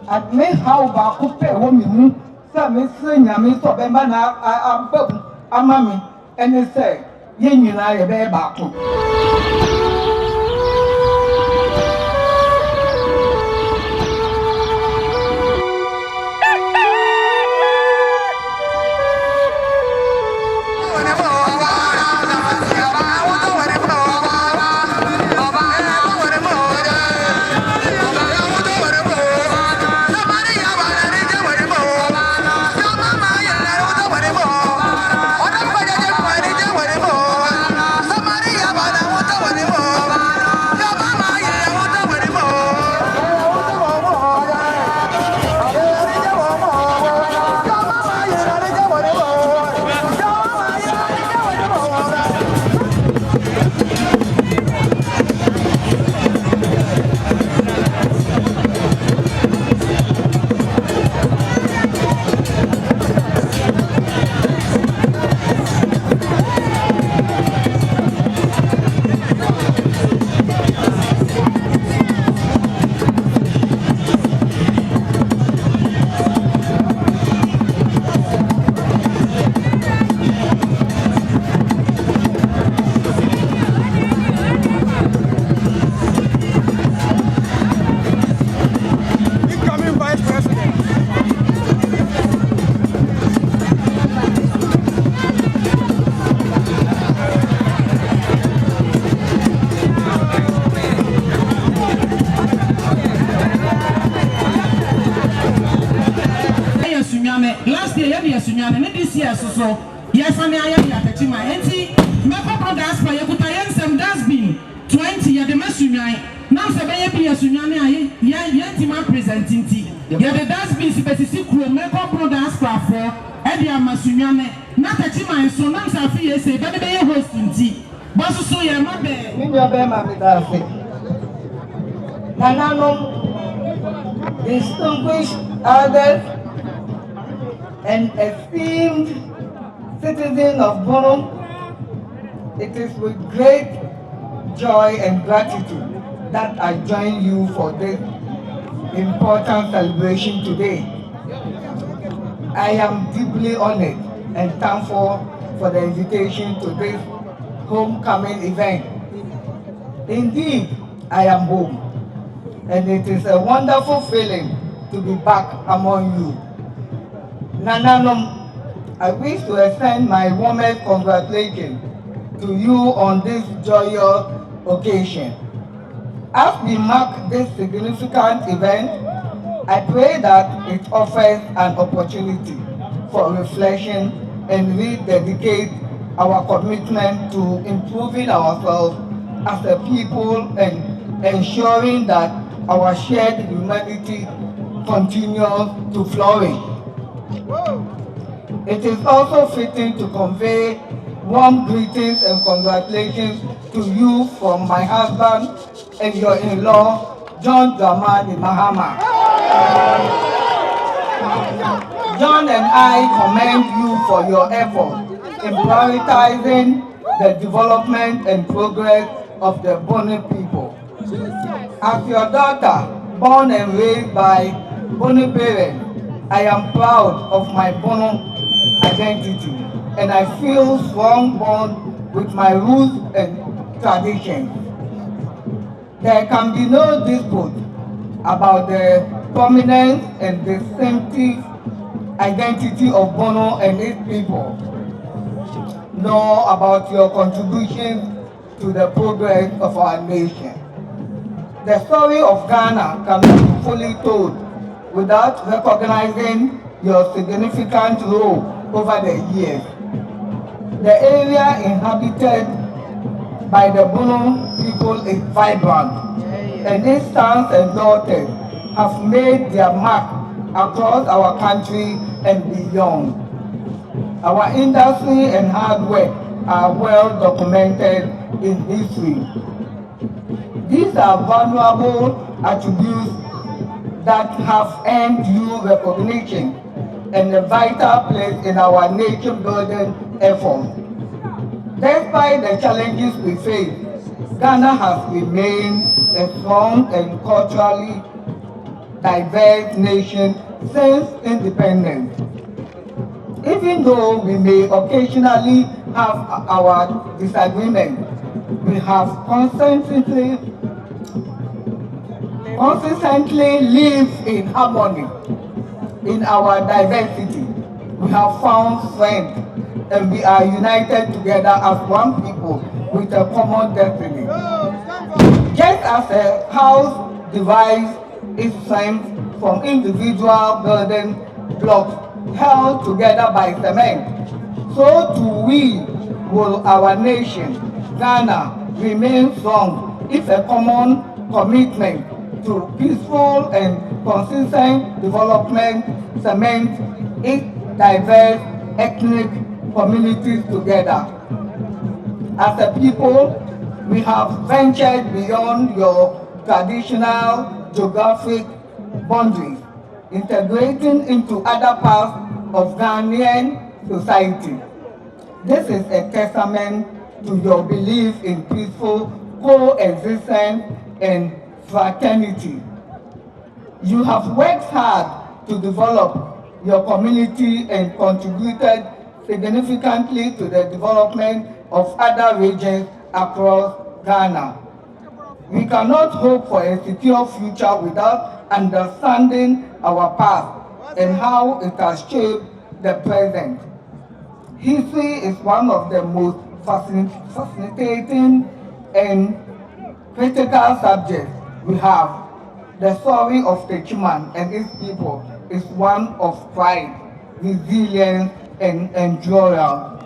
At me how ba coupe woman, some Miss Yami so Bembana, a mammy, and they say, Yen and I a bear back. Last year, yes, and this year, so yes, and I am at the Auntie, Mako das by Yakutayan, some dustbin, 20 at the Massunai. Now, Sabaya, Sunani, Yantima presenting tea. Get the dustbin, specific crew, Mako das for Edia Massunane, not a Tima, and so now Safia say, but they are hosting tea. Basu Soya, my bed, in your bema with us. Naana, distinguished others and esteemed citizen of Bono, it is with great joy and gratitude that I join you for this important celebration today. I am deeply honored and thankful for the invitation to this homecoming event. Indeed, I am home, and it is a wonderful feeling to be back among you. Naana, I wish to extend my warmest congratulations to you on this joyous occasion. As we mark this significant event, I pray that it offers an opportunity for reflection and rededicate our commitment to improving ourselves as a people and ensuring that our shared humanity continues to flourish. It is also fitting to convey warm greetings and congratulations to you from my husband and your in-law, John Dramani Mahama. John and I commend you for your effort in prioritizing the development and progress of the Bono people. As your daughter, born and raised by Bono parents, I am proud of my Bono identity, and I feel strong bond with my roots and traditions. There can be no dispute about the prominent and distinctive identity of Bono and its people, nor about your contributions to the progress of our nation. The story of Ghana cannot be fully told without recognizing your significant role over the years. The area inhabited by the Bono people is vibrant, and its sons and daughters have made their mark across our country and beyond. Our industry and hard work are well documented in history. These are valuable attributes that have earned you recognition and a vital place in our nation-building efforts. Despite the challenges we face, Ghana has remained a strong and culturally diverse nation since independence. Even though we may occasionally have our disagreements, we have consistently lived in harmony. In our diversity, we have found strength, and we are united together as one people with a common destiny. Just as a house divides its strength from individual building blocks held together by cement, so too will our nation, Ghana, remain strong if a common commitment to peaceful and consistent development cements its diverse ethnic communities together. As a people, we have ventured beyond your traditional geographic boundaries, integrating into other parts of Ghanaian society. This is a testament to your belief in peaceful coexistence and fraternity. You have worked hard to develop your community and contributed significantly to the development of other regions across Ghana. We cannot hope for a secure future without understanding our past and how it has shaped the present. History is one of the most fascinating and critical subjects we have. The story of Agyemang and its people is one of pride, resilience, and endurance.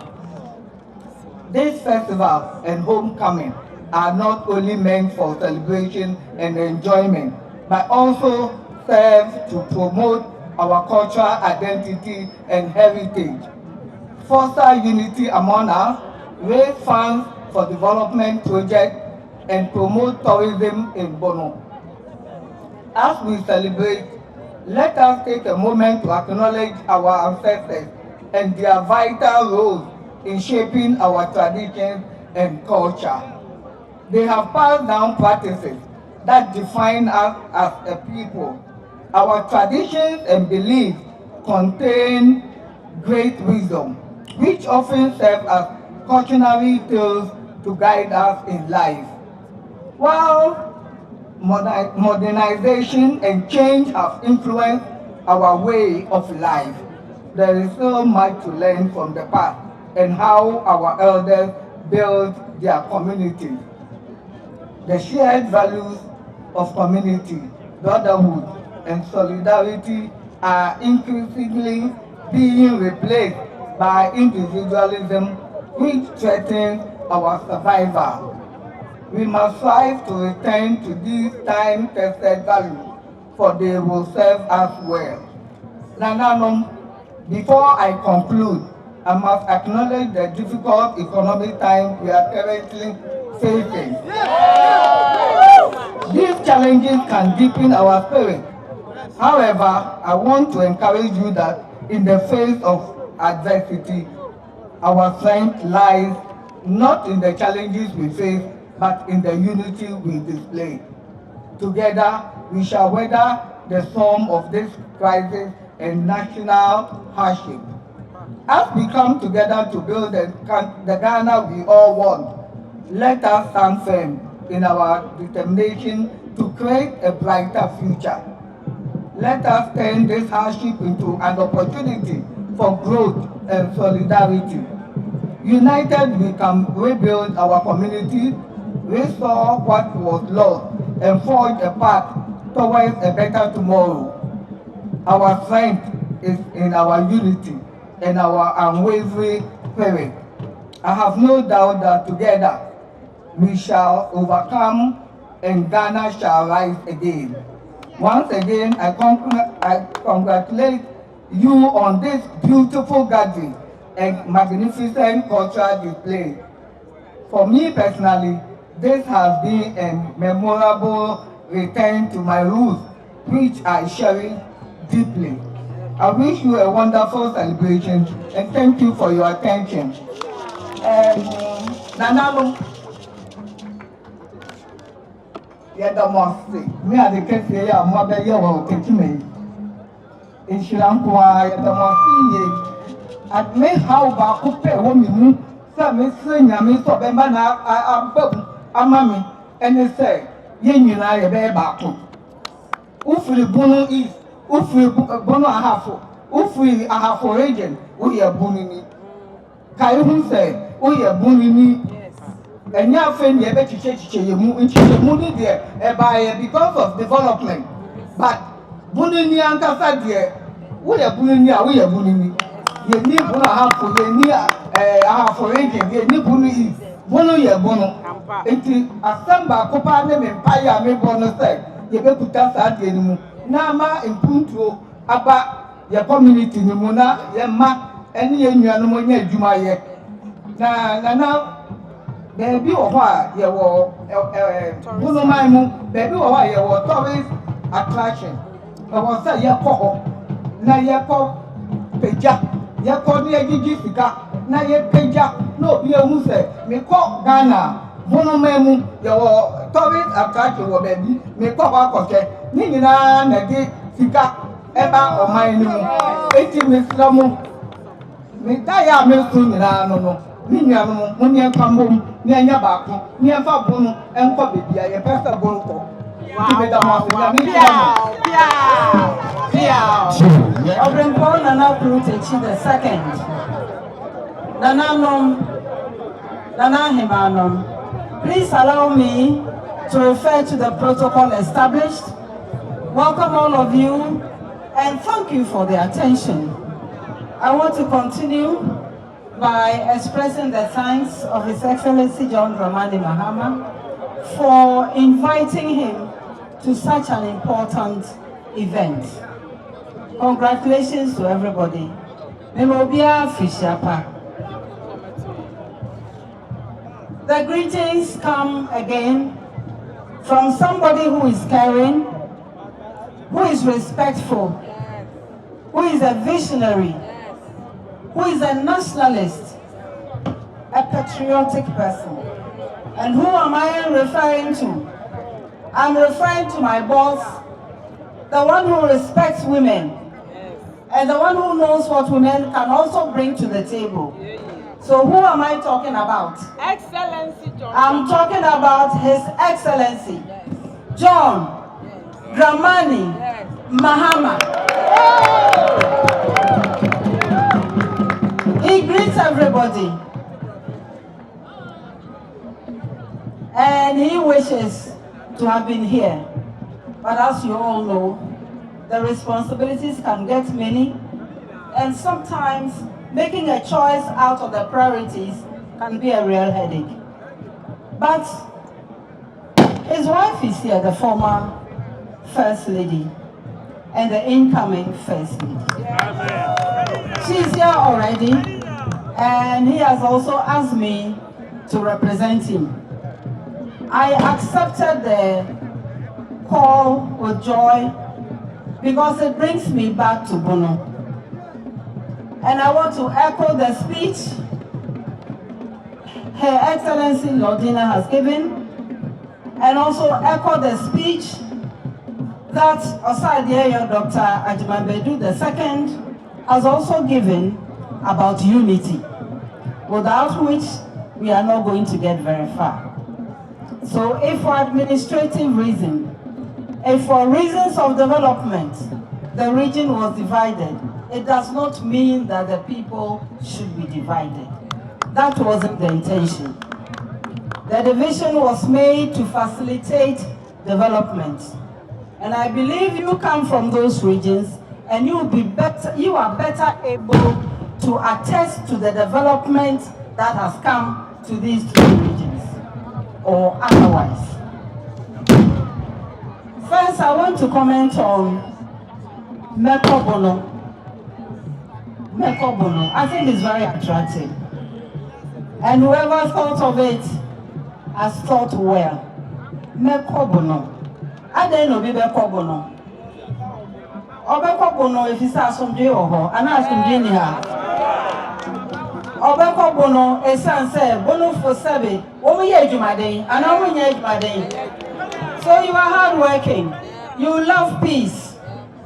This festival and homecoming are not only meant for celebration and enjoyment, but also serve to promote our cultural identity and heritage, foster unity among us, raise funds for development projects, and promote tourism in Bono. As we celebrate, let us take a moment to acknowledge our ancestors and their vital roles in shaping our traditions and culture. They have passed down practices that define us as a people. Our traditions and beliefs contain great wisdom, which often serve as cautionary tales to guide us in life. While modernization and change have influenced our way of life, there is still much to learn from the past and how our elders built their communities. The shared values of community, brotherhood, and solidarity are increasingly being replaced by individualism, which threatens our survival. We must strive to return to these time-tested values, for they will serve us well. Naana, before I conclude, I must acknowledge the difficult economic times we are currently facing. These challenges can deepen our spirit. However, I want to encourage you that in the face of adversity, our strength lies not in the challenges we face, but in the unity we display. Together, we shall weather the storm of this crisis and national hardship. As we come together to build the Ghana we all want, let us stand firm in our determination to create a brighter future. Let us turn this hardship into an opportunity for growth and solidarity. United, we can rebuild our community, restore what was lost, and forge a path towards a better tomorrow. Our strength is in our unity and our unwavering spirit. I have no doubt that together we shall overcome and Ghana shall rise again. Once again, I congratulate you on this beautiful gathering and magnificent cultural display. For me personally, this has been a memorable return to my roots, which I cherish deeply. I wish you a wonderful celebration and thank you for your attention. Naana, yɛ da mo ase me a de kɛseɛ yɛ a mo abɛyɛ wɔ kɛkyima yi nhyira nko a yɛ da mo ase yie me haw baako pɛ wɔ me mu sɛ mesrɛ nyame sɛ ɔbɛma na aba mu ama me ɛne sɛ yɛn nyinaa yɛbɛyɛ baako wofiri bono east wofiri bono ahafo wofiri ahafo region woyɛ bono ni kae hu sɛ woyɛ bono ni ɛnyɛ afei ne yɛbɛkyekyɛ yɛ mu nkyekyɛmu no deɛ ɛbaeɛ because of development but bono ni ankasa deɛ woyɛ bono ni a woyɛ bono ni yɛni bono ahafo yɛni ahafo region yɛni bono east bono yɛ bono nti asɛm baako paa ne me mpaeɛ a mebɔ no sɛ yɛbɛkuta saa deɛ no mu na ama mpuntuo aba yɛ community no mu na yɛma ɛne yɛn nuanom nyɛ adwumayɛ na nana baabi wɔ hɔ a yɛwɔ bonoman mu baabi wɔ hɔ a yɛwɔ tourist attraction ɛwɔ sɛ yɛkɔ hɔ na yɛkɔ pagya yɛkɔ ne yɛgyegye sika na yɛpagya na obi ehu sɛ mekɔ Ghana bonoman mu yɛwɔ tourist attraction wɔ baabi mekɔ hɔ akɔhwɛ ne nyinaa na de sika ɛba ɔman no mu eti mesrɛ mo meda yɛ a meso nyinaa no ne nuanom mo ne ɛmfa mbom ne ɛnyɛ baako ne ɛmfa bono ɛnkɔ baabi a yɛpɛ sɛ bono kɔ meda mo ase nyame nhyira mo Obrenko Nana Prutechi the second. Nana Himanom. Please allow me to refer to the protocol established. Welcome all of you and thank you for the attention. I want to continue by expressing the thanks of His Excellency John Dramani Mahama for inviting him to such an important event. Congratulations to everybody. Memobia Fishapa. The greetings come again from somebody who is caring, who is respectful, who is a visionary, who is a nationalist, a patriotic person. And who am I referring to? I'm referring to my boss, the one who respects women, and the one who knows what women can also bring to the table. So who am I talking about? Excellency John. I'm talking about His Excellency John Dramani Mahama. He greets everybody and he wishes to have been here. But as you all know, the responsibilities can get many, and sometimes making a choice out of the priorities can be a real headache. But his wife is here, the former First Lady and the incoming First Lady. She's here already, and he has also asked me to represent him. I accepted the call with joy because it brings me back to Bono. And I want to echo the speech Her Excellency Lordina has given, and also echo the speech that Osadeyo Dr. Agyemang II has also given about unity, without which we are not going to get very far. So if for administrative reasons, if for reasons of development, the region was divided, it does not mean that the people should be divided. That wasn't the intention. The division was made to facilitate development. And I believe you come from those regions and you are better able to attest to the development that has come to these two regions, or otherwise. First, I want to comment on Meko Bono. Meko Bono, I think it's very attractive. And whoever thought of it has thought well. Meko Bono. I don't know Meko Bono. Obeko Bono, if it's asomdwe oho, ana asomdwe ni ha. Obeko Bono, esan se, Bono for sebe, womu ye adwumaden, ana womu ye adwumaden. So you are hardworking. You love peace.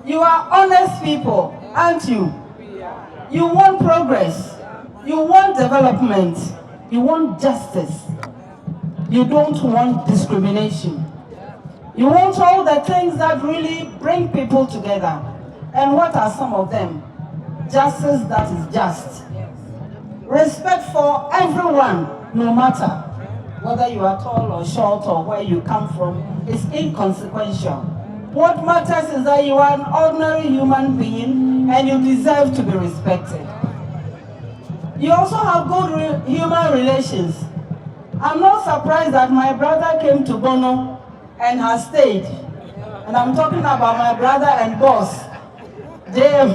You are honest people, aren't you? You want progress. You want development. You want justice. You don't want discrimination. You want all the things that really bring people together. And what are some of them? Justice that is just. Respect for everyone, no matter whether you are tall or short or where you come from, is inconsequential. What matters is that you are an ordinary human being and you deserve to be respected. You also have good human relations. I'm not surprised that my brother came to Bono and has stayed. And I'm talking about my brother and boss, James,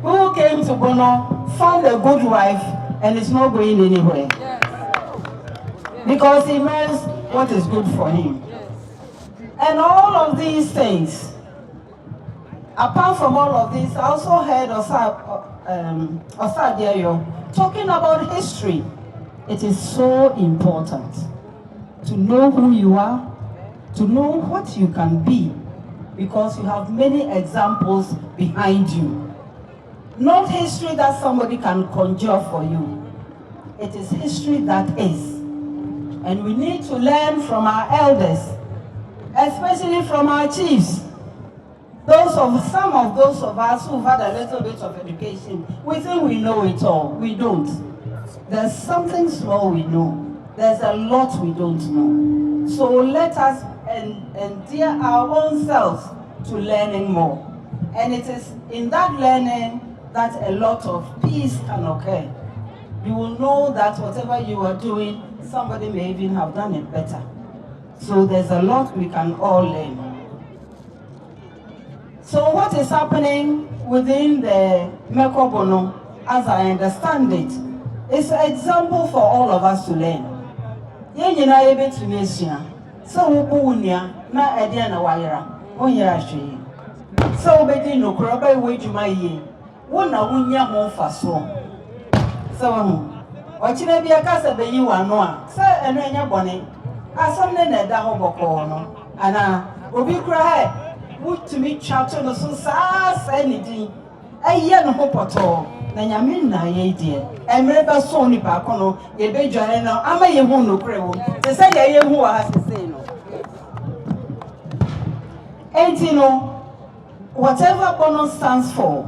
who came to Bono, found a good wife, and is not going anywhere. Because he knows what is good for him. And all of these things, apart from all of this, I also heard Osadeyo talking about history. It is so important to know who you are, to know what you can be, because you have many examples behind you. Not history that somebody can conjure for you. It is history that is. And we need to learn from our elders, especially from our chiefs. Some of those of us who've had a little bit of education, we think we know it all. We don't. There's something small we know. There's a lot we don't know. So let us endear our own selves to learning more. And it is in that learning that a lot of peace can occur. You will know that whatever you are doing, somebody may even have done it better. So there's a lot we can all learn. So what is happening within the Meko Bono, as I understand it, is an example for all of us to learn. Yenyina ebe tumesia, so ubuunia na edia na waira, onyera hwe. So obedi no kroba ewe dwuma yie. Wona wunya ho faso. So ochine bia ka se beyi wano a, se eno enya bone. Asam ne na da ho boko no. Ana obi kura he wutumi twato no so saa ni din. Eye no ho poto. Na nyame na ye die. Emre ba so ni pa kono, ye be dwane na ama ye hu no kure wo. Se se ye hu wa ha se no. And whatever Bono stands for,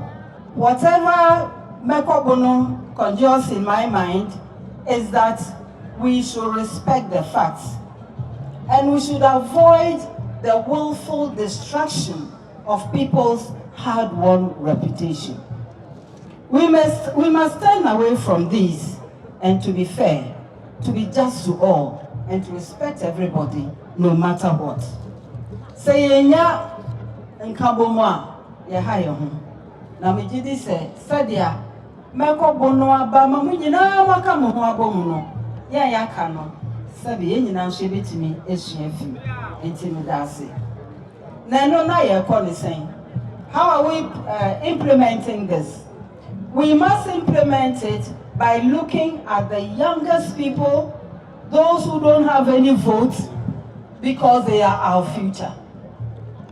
whatever Meko Bono conjures in my mind, is that we should respect the facts. And we should avoid the willful destruction of people's hard-won reputation. We must turn away from these and to be fair, to be just to all, and to respect everybody, no matter what. Sayenya nkabomwa ya hayo na mejidi se sadia Meko Bono aba mamunyina maka mo ho abomu no ya yaka no sabi yenyina nso betimi esua fi entimi dase na no na ye call the saying, how are we implementing this? We must implement it by looking at the youngest people, those who don't have any votes, because they are our future.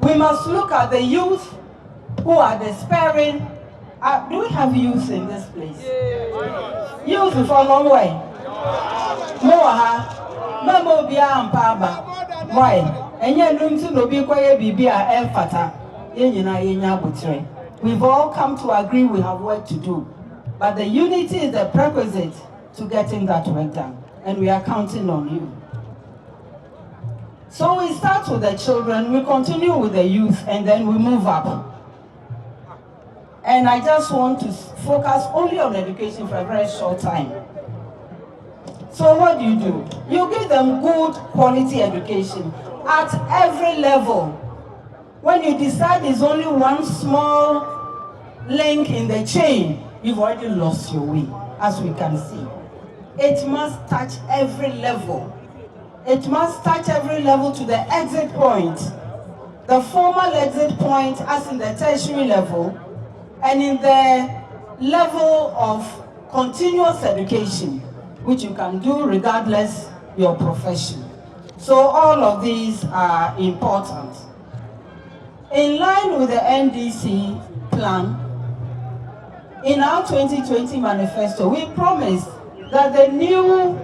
We must look at the youth who are despairing. Do we have youth in this place? Youth from one way. Moha, Mamo Bia and Paba. Why? And yet, no be quiet, Bibia, El Fata, Yenina, Yenya Butre. We've all come to agree we have work to do. But the unity is the prerequisite to getting that work done. And we are counting on you. So we start with the children, we continue with the youth, and then we move up. And I just want to focus only on education for a very short time. So what do? You give them good quality education at every level. When you decide there's only one small link in the chain, you've already lost your way, as we can see. It must touch every level. It must touch every level to the exit point. The formal exit point as in the tertiary level, and in the level of continuous education, which you can do regardless your profession. So all of these are important. In line with the NDC plan, in our 2020 manifesto, we promised that the new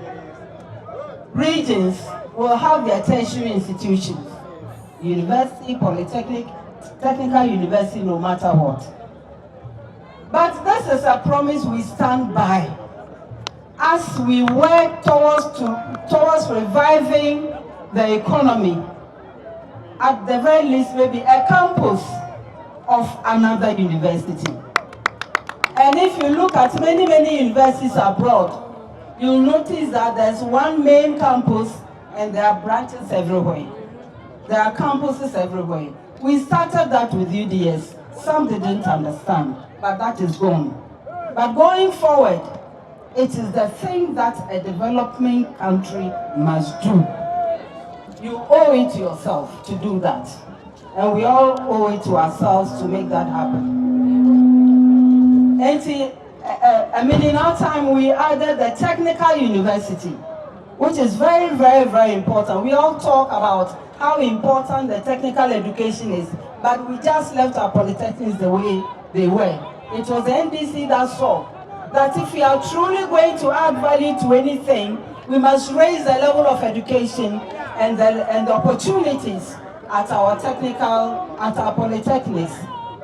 regions will have their tertiary institutions, university, polytechnic, technical university, no matter what. But this is a promise we stand by as we work towards reviving the economy. At the very least, maybe a campus of another university. And if you look at many universities abroad, you'll notice that there's one main campus and there are branches everywhere. There are campuses everywhere. We started that with UDS. Some didn't understand, but that is gone. But going forward, it is the thing that a developing country must do. You owe it to yourself to do that. And we all owe it to ourselves to make that happen. And in our time, we added the technical university, which is very important. We all talk about how important the technical education is, but we just left our polytechnics the way they were. It was the NDC that saw that if we are truly going to add value to anything, we must raise the level of education and the opportunities at our polytechnics.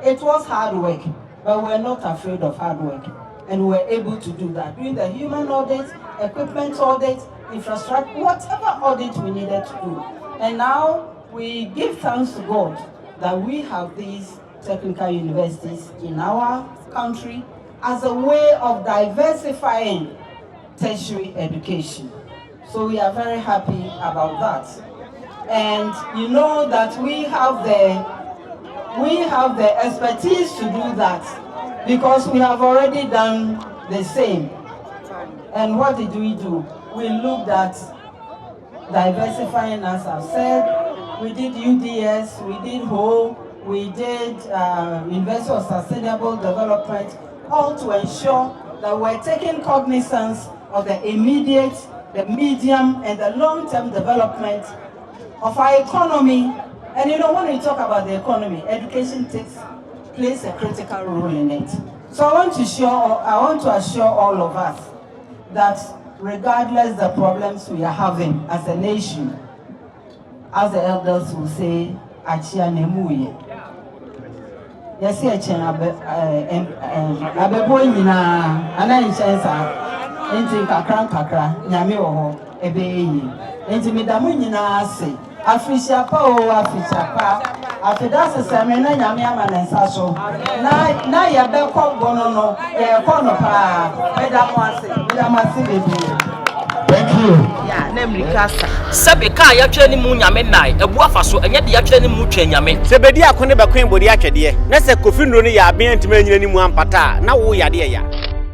It was hard work, but we're not afraid of hard work. And we're able to do that. Doing the human audit, equipment audit, infrastructure, whatever audit we needed to do. And now we give thanks to God that we have these technical universities in our country as a way of diversifying tertiary education. So we are very happy about that. And you know that we have the expertise to do that because we have already done the same. And what did we do? We looked at diversifying, as I've said. We did UDS, we did HO, we did University of Sustainable Development, all to ensure that we're taking cognizance of the immediate, the medium, and the long-term development of our economy. And you know, when we talk about the economy, education plays a critical role in it. So I want to assure all of us that regardless the problems we are having as a nation, as the elders will say, Appiah nemuye. Yes, Enti kakra nyame wo ho ebeyi enti medamu nyina ase afisha pa o afisha pa afida seseme na nyame amanensa so na ye be ko bono no ko no pa medamu ase bebe. Thank you. Yeah, namely kasa sebe ka ya twa ni mu nyame nai ebu afaso enye de ya twa ni mu twa nyame sebedi akone be kwen bodi atwede na se kofi nro ni ya aben ntime nyina ni mu ampata na wo ya de ya